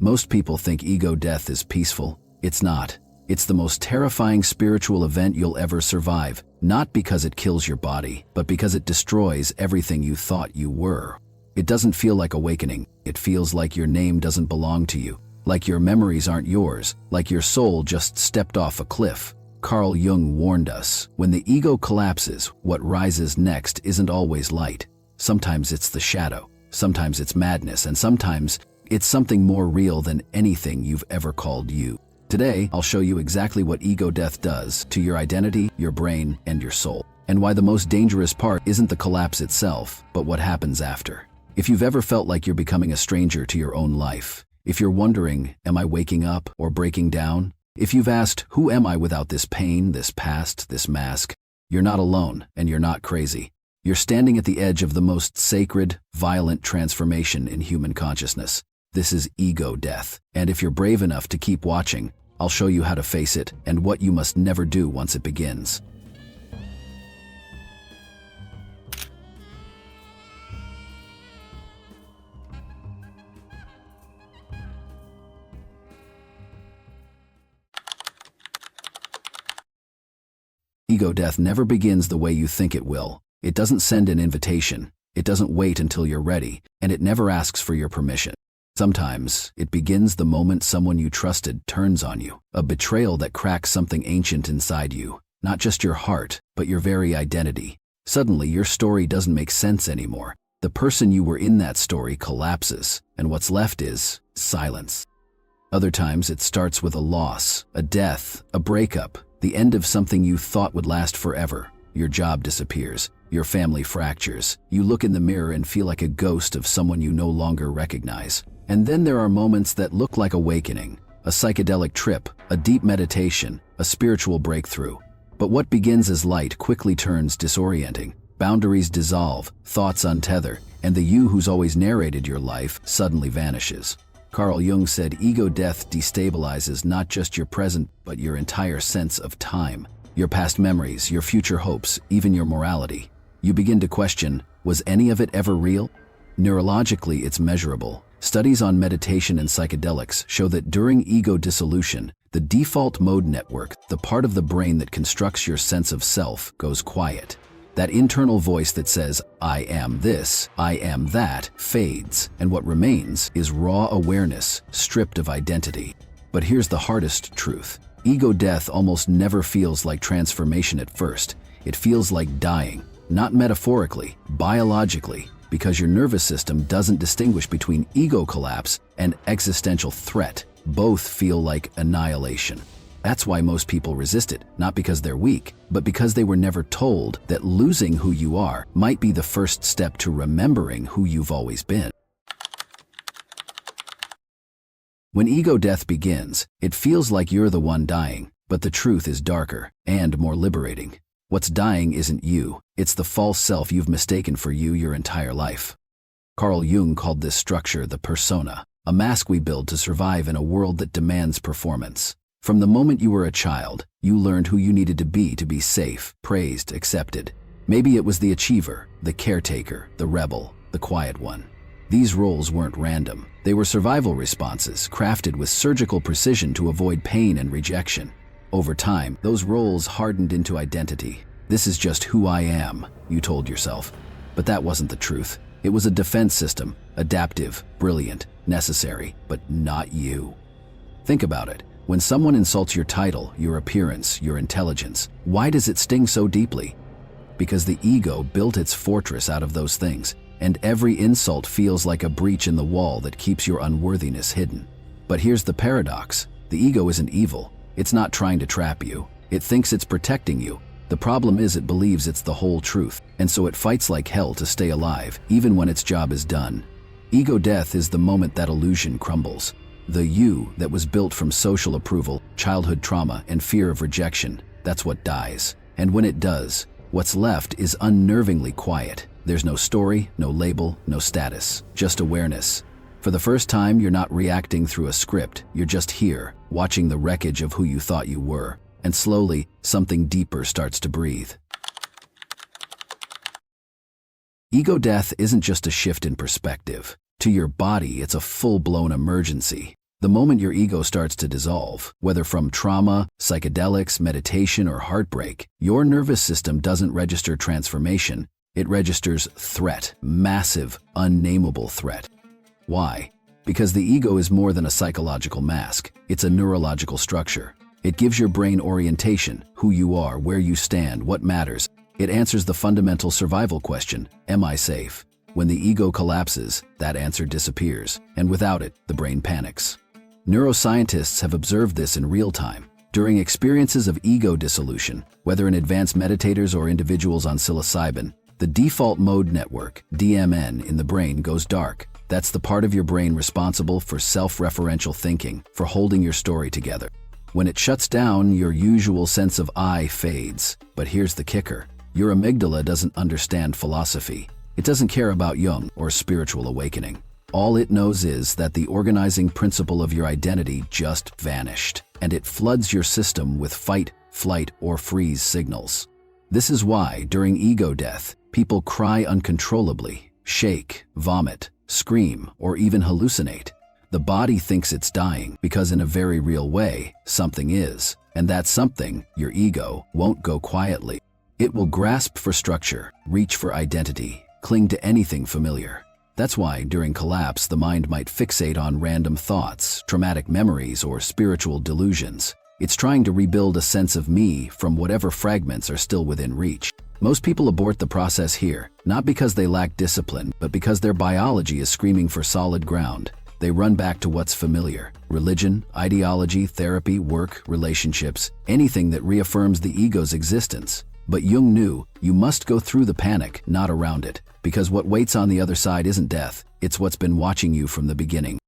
Most people think ego death is peaceful. It's not. It's the most terrifying spiritual event you'll ever survive, not because it kills your body, but because it destroys everything you thought you were. It doesn't feel like awakening. It feels like your name doesn't belong to you, like your memories aren't yours, like your soul just stepped off a cliff. Carl Jung warned us, when the ego collapses, what rises next isn't always light. Sometimes it's the shadow, sometimes it's madness, and sometimes it's something more real than anything you've ever called you. Today, I'll show you exactly what ego death does to your identity, your brain, and your soul, and why the most dangerous part isn't the collapse itself, but what happens after. If you've ever felt like you're becoming a stranger to your own life, if you're wondering, am I waking up or breaking down? If you've asked, who am I without this pain, this past, this mask? You're not alone, and you're not crazy. You're standing at the edge of the most sacred, violent transformation in human consciousness. This is ego death, and if you're brave enough to keep watching, I'll show you how to face it and what you must never do once it begins. Ego death never begins the way you think it will. It doesn't send an invitation, it doesn't wait until you're ready, and it never asks for your permission. Sometimes, it begins the moment someone you trusted turns on you, a betrayal that cracks something ancient inside you, not just your heart, but your very identity. Suddenly, your story doesn't make sense anymore. The person you were in that story collapses, and what's left is silence. Other times, it starts with a loss, a death, a breakup, the end of something you thought would last forever. Your job disappears, your family fractures, you look in the mirror and feel like a ghost of someone you no longer recognize. And then there are moments that look like awakening, a psychedelic trip, a deep meditation, a spiritual breakthrough. But what begins as light quickly turns disorienting. Boundaries dissolve, thoughts untether, and the you who's always narrated your life suddenly vanishes. Carl Jung said ego death destabilizes not just your present, but your entire sense of time. Your past memories, your future hopes, even your morality. You begin to question, was any of it ever real? Neurologically, it's measurable. Studies on meditation and psychedelics show that during ego dissolution, the default mode network, the part of the brain that constructs your sense of self, goes quiet. That internal voice that says, I am this, I am that, fades, and what remains is raw awareness, stripped of identity. But here's the hardest truth. Ego death almost never feels like transformation at first. It feels like dying, not metaphorically, biologically, because your nervous system doesn't distinguish between ego collapse and existential threat. Both feel like annihilation. That's why most people resist it, not because they're weak, but because they were never told that losing who you are might be the first step to remembering who you've always been. When ego death begins, it feels like you're the one dying, but the truth is darker and more liberating. What's dying isn't you, it's the false self you've mistaken for you your entire life. Carl Jung called this structure the persona, a mask we build to survive in a world that demands performance. From the moment you were a child, you learned who you needed to be safe, praised, accepted. Maybe it was the achiever, the caretaker, the rebel, the quiet one. These roles weren't random. They were survival responses, crafted with surgical precision to avoid pain and rejection. Over time, those roles hardened into identity. This is just who I am, you told yourself. But that wasn't the truth. It was a defense system, adaptive, brilliant, necessary, but not you. Think about it. When someone insults your title, your appearance, your intelligence, why does it sting so deeply? Because the ego built its fortress out of those things, and every insult feels like a breach in the wall that keeps your unworthiness hidden. But here's the paradox. The ego isn't evil. It's not trying to trap you. It thinks it's protecting you. The problem is it believes it's the whole truth, and so it fights like hell to stay alive, even when its job is done. Ego death is the moment that illusion crumbles. The you that was built from social approval, childhood trauma, and fear of rejection, that's what dies. And when it does, what's left is unnervingly quiet. There's no story, no label, no status, just awareness. For the first time, you're not reacting through a script. You're just here, watching the wreckage of who you thought you were. And slowly, something deeper starts to breathe. Ego death isn't just a shift in perspective. To your body, it's a full-blown emergency. The moment your ego starts to dissolve, whether from trauma, psychedelics, meditation, or heartbreak, your nervous system doesn't register transformation, it registers threat, massive, unnameable threat. Why? Because the ego is more than a psychological mask, it's a neurological structure. It gives your brain orientation, who you are, where you stand, what matters. It answers the fundamental survival question, am I safe? When the ego collapses, that answer disappears, and without it, the brain panics. Neuroscientists have observed this in real time. During experiences of ego dissolution, whether in advanced meditators or individuals on psilocybin, the default mode network, DMN, in the brain goes dark. That's the part of your brain responsible for self-referential thinking, for holding your story together. When it shuts down, your usual sense of I fades. But here's the kicker. Your amygdala doesn't understand philosophy. It doesn't care about Jung or spiritual awakening. All it knows is that the organizing principle of your identity just vanished, and it floods your system with fight, flight, or freeze signals. This is why, during ego death, people cry uncontrollably, shake, vomit, scream, or even hallucinate. The body thinks it's dying because in a very real way, something is, and that something, your ego, won't go quietly. It will grasp for structure, reach for identity, cling to anything familiar. That's why, during collapse, the mind might fixate on random thoughts, traumatic memories, or spiritual delusions. It's trying to rebuild a sense of me from whatever fragments are still within reach. Most people abort the process here, not because they lack discipline, but because their biology is screaming for solid ground. They run back to what's familiar: religion, ideology, therapy, work, relationships, anything that reaffirms the ego's existence. But Jung knew you must go through the panic, not around it, because what waits on the other side isn't death, it's what's been watching you from the beginning.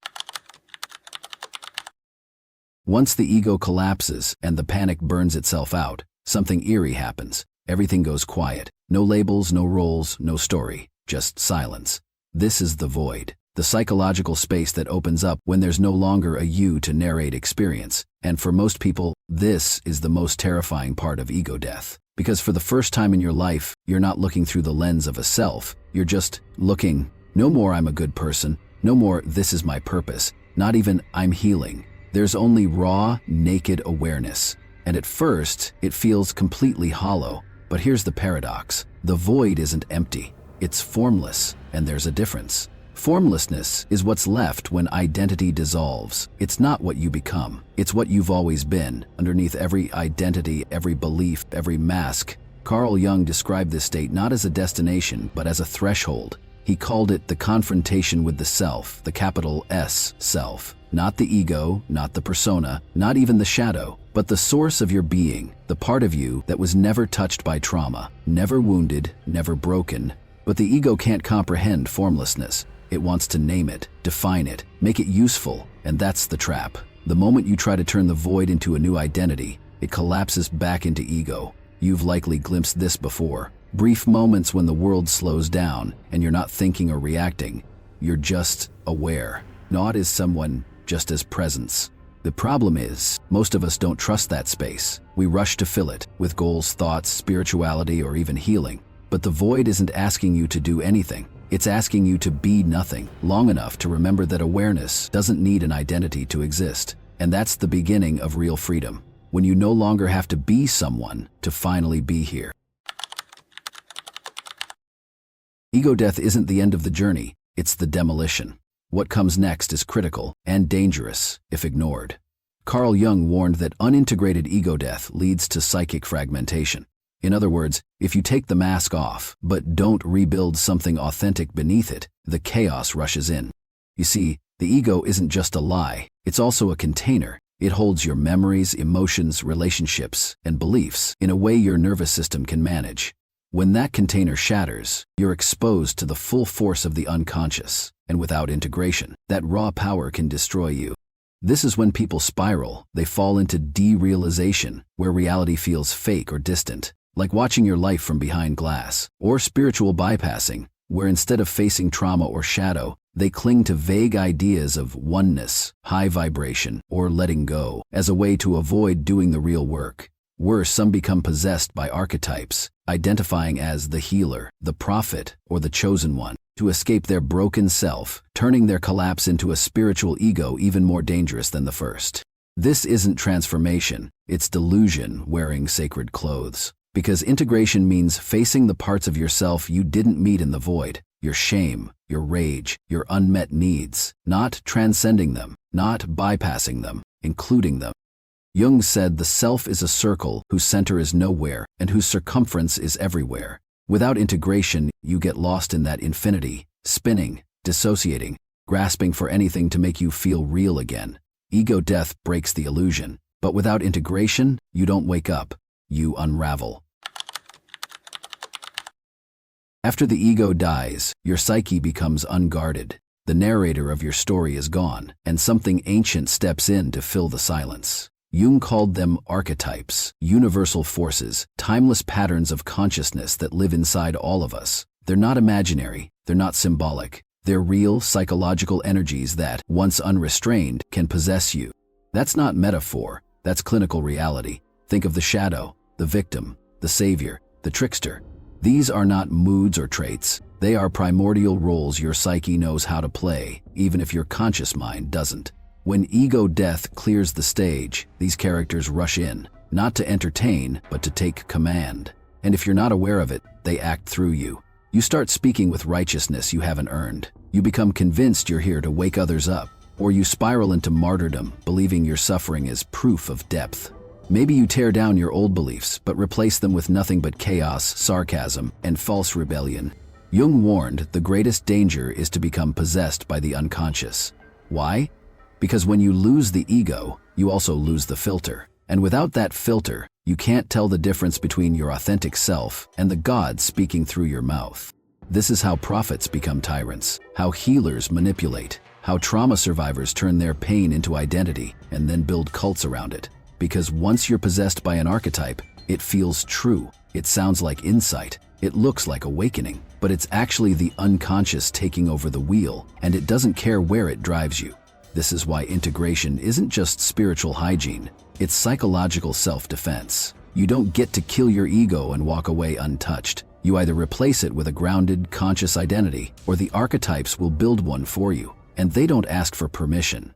Once the ego collapses and the panic burns itself out, something eerie happens. Everything goes quiet. No labels, no roles, no story, just silence. This is the void, the psychological space that opens up when there's no longer a you to narrate experience. And for most people, this is the most terrifying part of ego death. Because for the first time in your life, you're not looking through the lens of a self. You're just looking, no more I'm a good person, no more this is my purpose, not even I'm healing. There's only raw, naked awareness. And at first, it feels completely hollow. But here's the paradox. The void isn't empty. It's formless, and there's a difference. Formlessness is what's left when identity dissolves. It's not what you become. It's what you've always been, underneath every identity, every belief, every mask. Carl Jung described this state not as a destination, but as a threshold. He called it the confrontation with the self, the capital S self. Not the ego, not the persona, not even the shadow, but the source of your being, the part of you that was never touched by trauma, never wounded, never broken. But the ego can't comprehend formlessness. It wants to name it, define it, make it useful, and that's the trap. The moment you try to turn the void into a new identity, it collapses back into ego. You've likely glimpsed this before. Brief moments when the world slows down and you're not thinking or reacting. You're just aware. Not as someone, just as presence. The problem is, most of us don't trust that space. We rush to fill it with goals, thoughts, spirituality, or even healing. But the void isn't asking you to do anything. It's asking you to be nothing long enough to remember that awareness doesn't need an identity to exist. And that's the beginning of real freedom, when you no longer have to be someone to finally be here. Ego death isn't the end of the journey, it's the demolition. What comes next is critical and dangerous if ignored. Carl Jung warned that unintegrated ego death leads to psychic fragmentation. In other words, if you take the mask off, but don't rebuild something authentic beneath it, the chaos rushes in. You see, the ego isn't just a lie, it's also a container. It holds your memories, emotions, relationships, and beliefs in a way your nervous system can manage. When that container shatters, you're exposed to the full force of the unconscious, and without integration, that raw power can destroy you. This is when people spiral. They fall into derealization, where reality feels fake or distant, like watching your life from behind glass, or spiritual bypassing, where instead of facing trauma or shadow, they cling to vague ideas of oneness, high vibration, or letting go, as a way to avoid doing the real work. Worse, some become possessed by archetypes, identifying as the healer, the prophet, or the chosen one, to escape their broken self, turning their collapse into a spiritual ego even more dangerous than the first. This isn't transformation, it's delusion wearing sacred clothes. Because integration means facing the parts of yourself you didn't meet in the void, your shame, your rage, your unmet needs, not transcending them, not bypassing them, including them. Jung said the self is a circle whose center is nowhere and whose circumference is everywhere. Without integration, you get lost in that infinity, spinning, dissociating, grasping for anything to make you feel real again. Ego death breaks the illusion, but without integration, you don't wake up, you unravel. After the ego dies, your psyche becomes unguarded. The narrator of your story is gone, and something ancient steps in to fill the silence. Jung called them archetypes, universal forces, timeless patterns of consciousness that live inside all of us. They're not imaginary, they're not symbolic. They're real psychological energies that, once unrestrained, can possess you. That's not metaphor, that's clinical reality. Think of the shadow, the victim, the savior, the trickster. These are not moods or traits. They are primordial roles your psyche knows how to play, even if your conscious mind doesn't. When ego death clears the stage, these characters rush in, not to entertain, but to take command. And if you're not aware of it, they act through you. You start speaking with righteousness you haven't earned. You become convinced you're here to wake others up, or you spiral into martyrdom, believing your suffering is proof of depth. Maybe you tear down your old beliefs, but replace them with nothing but chaos, sarcasm, and false rebellion. Jung warned the greatest danger is to become possessed by the unconscious. Why? Because when you lose the ego, you also lose the filter. And without that filter, you can't tell the difference between your authentic self and the God speaking through your mouth. This is how prophets become tyrants, how healers manipulate, how trauma survivors turn their pain into identity and then build cults around it. Because once you're possessed by an archetype, it feels true, it sounds like insight, it looks like awakening, but it's actually the unconscious taking over the wheel, and it doesn't care where it drives you. This is why integration isn't just spiritual hygiene, it's psychological self-defense. You don't get to kill your ego and walk away untouched. You either replace it with a grounded, conscious identity, or the archetypes will build one for you, and they don't ask for permission.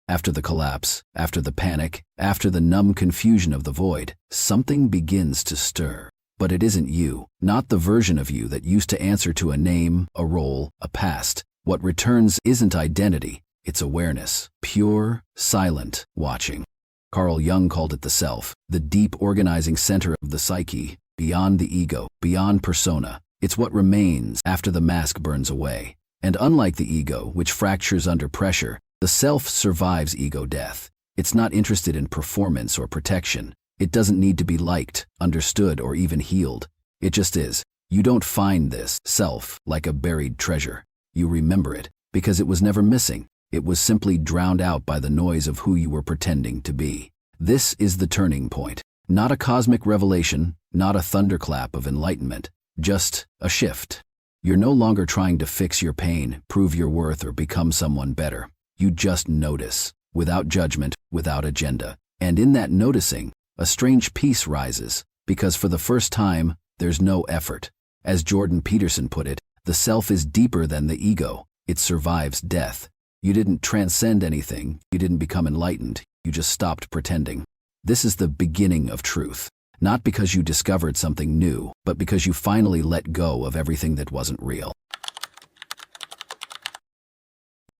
After the collapse, after the panic, after the numb confusion of the void, something begins to stir. But it isn't you, not the version of you that used to answer to a name, a role, a past. What returns isn't identity, it's awareness, pure, silent, watching. Carl Jung called it the self, the deep organizing center of the psyche, beyond the ego, beyond persona. It's what remains after the mask burns away. And unlike the ego, which fractures under pressure, the self survives ego death. It's not interested in performance or protection. It doesn't need to be liked, understood, or even healed. It just is. You don't find this self like a buried treasure. You remember it because it was never missing. It was simply drowned out by the noise of who you were pretending to be. This is the turning point. Not a cosmic revelation, not a thunderclap of enlightenment, just a shift. You're no longer trying to fix your pain, prove your worth, or become someone better. You just notice, without judgment, without agenda. And in that noticing, a strange peace rises, because for the first time, there's no effort. As Jordan Peterson put it, the self is deeper than the ego. It survives death. You didn't transcend anything. You didn't become enlightened. You just stopped pretending. This is the beginning of truth. Not because you discovered something new, but because you finally let go of everything that wasn't real.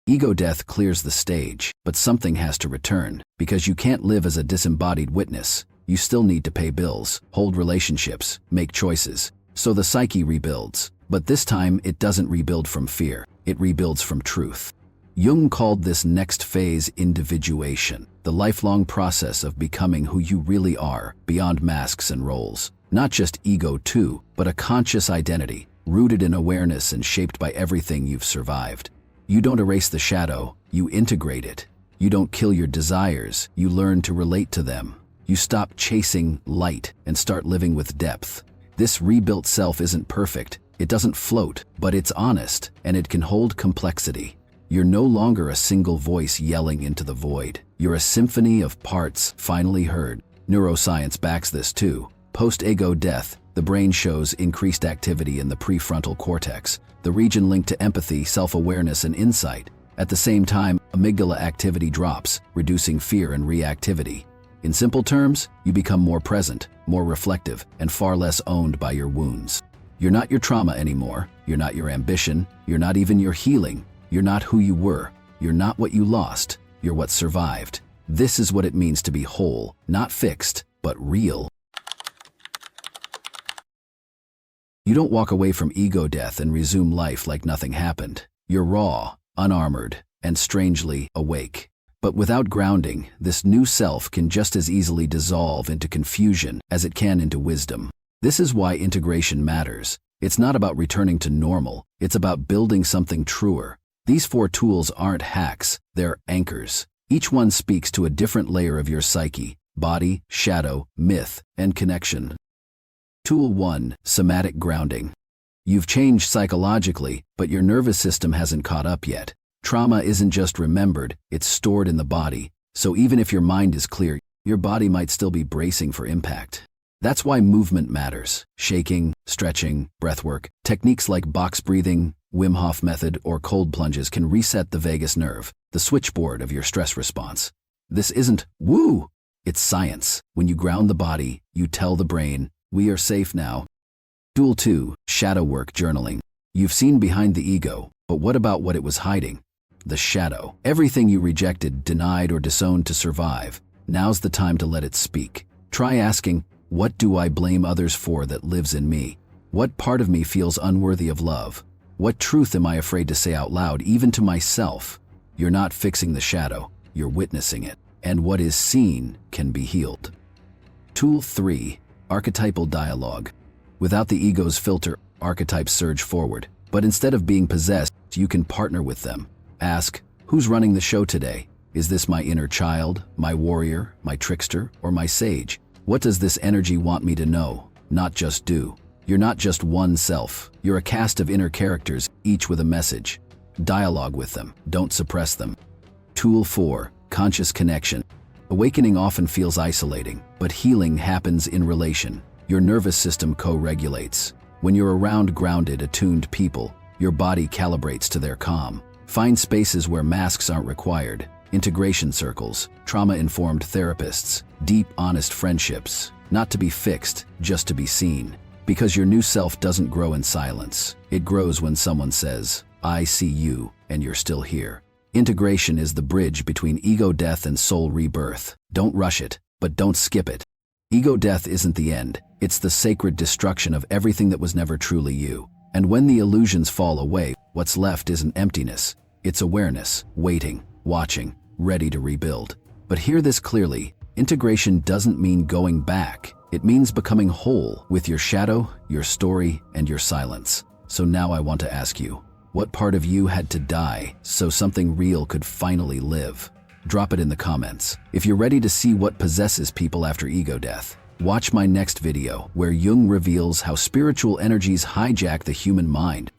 Ego death clears the stage, but something has to return, because you can't live as a disembodied witness. You still need to pay bills, hold relationships, make choices. So the psyche rebuilds. But this time, it doesn't rebuild from fear. It rebuilds from truth. Jung called this next phase individuation, the lifelong process of becoming who you really are, beyond masks and roles. Not just ego too, but a conscious identity, rooted in awareness and shaped by everything you've survived. You don't erase the shadow, you integrate it. You don't kill your desires, you learn to relate to them. You stop chasing light and start living with depth. This rebuilt self isn't perfect. It doesn't float, but it's honest, and it can hold complexity. You're no longer a single voice yelling into the void. You're a symphony of parts finally heard. Neuroscience backs this too. Post-ego death, the brain shows increased activity in the prefrontal cortex, the region linked to empathy, self-awareness, and insight. At the same time, amygdala activity drops, reducing fear and reactivity. In simple terms, you become more present, more reflective, and far less owned by your wounds. You're not your trauma anymore. You're not your ambition. You're not even your healing. You're not who you were. You're not what you lost. You're what survived. This is what it means to be whole, not fixed, but real. You don't walk away from ego death and resume life like nothing happened. You're raw, unarmored, and strangely awake. But without grounding, this new self can just as easily dissolve into confusion as it can into wisdom. This is why integration matters. It's not about returning to normal. It's about building something truer. These 4 tools aren't hacks, they're anchors. Each one speaks to a different layer of your psyche: body, shadow, myth, and connection. Tool 1. Somatic grounding. You've changed psychologically, but your nervous system hasn't caught up yet. Trauma isn't just remembered, it's stored in the body. So even if your mind is clear, your body might still be bracing for impact. That's why movement matters. Shaking, stretching, breathwork, techniques like box breathing, Wim Hof method, or cold plunges can reset the vagus nerve, the switchboard of your stress response. This isn't woo, it's science. When you ground the body, you tell the brain, we are safe now. Tool 2. Shadow work journaling. You've seen behind the ego, but what about what it was hiding? The shadow. Everything you rejected, denied, or disowned to survive. Now's the time to let it speak. Try asking, what do I blame others for that lives in me? What part of me feels unworthy of love? What truth am I afraid to say out loud, even to myself? You're not fixing the shadow, you're witnessing it. And what is seen can be healed. Tool 3. Archetypal dialogue. Without the ego's filter, archetypes surge forward. But instead of being possessed, you can partner with them. Ask, who's running the show today? Is this my inner child, my warrior, my trickster, or my sage? What does this energy want me to know, not just do? You're not just one self. You're a cast of inner characters, each with a message. Dialogue with them, don't suppress them. Tool 4. Conscious connection. Awakening often feels isolating, but healing happens in relation. Your nervous system co-regulates. When you're around grounded, attuned people, your body calibrates to their calm. Find spaces where masks aren't required. Integration circles, trauma-informed therapists, deep, honest friendships. Not to be fixed, just to be seen. Because your new self doesn't grow in silence. It grows when someone says, I see you, and you're still here. Integration is the bridge between ego death and soul rebirth. Don't rush it, but don't skip it. Ego death isn't the end. It's the sacred destruction of everything that was never truly you. And when the illusions fall away, what's left isn't emptiness. It's awareness, waiting, watching, ready to rebuild. But hear this clearly, integration doesn't mean going back. It means becoming whole with your shadow, your story, and your silence. So now I want to ask you, what part of you had to die so something real could finally live? Drop it in the comments. If you're ready to see what possesses people after ego death, watch my next video where Jung reveals how spiritual energies hijack the human mind.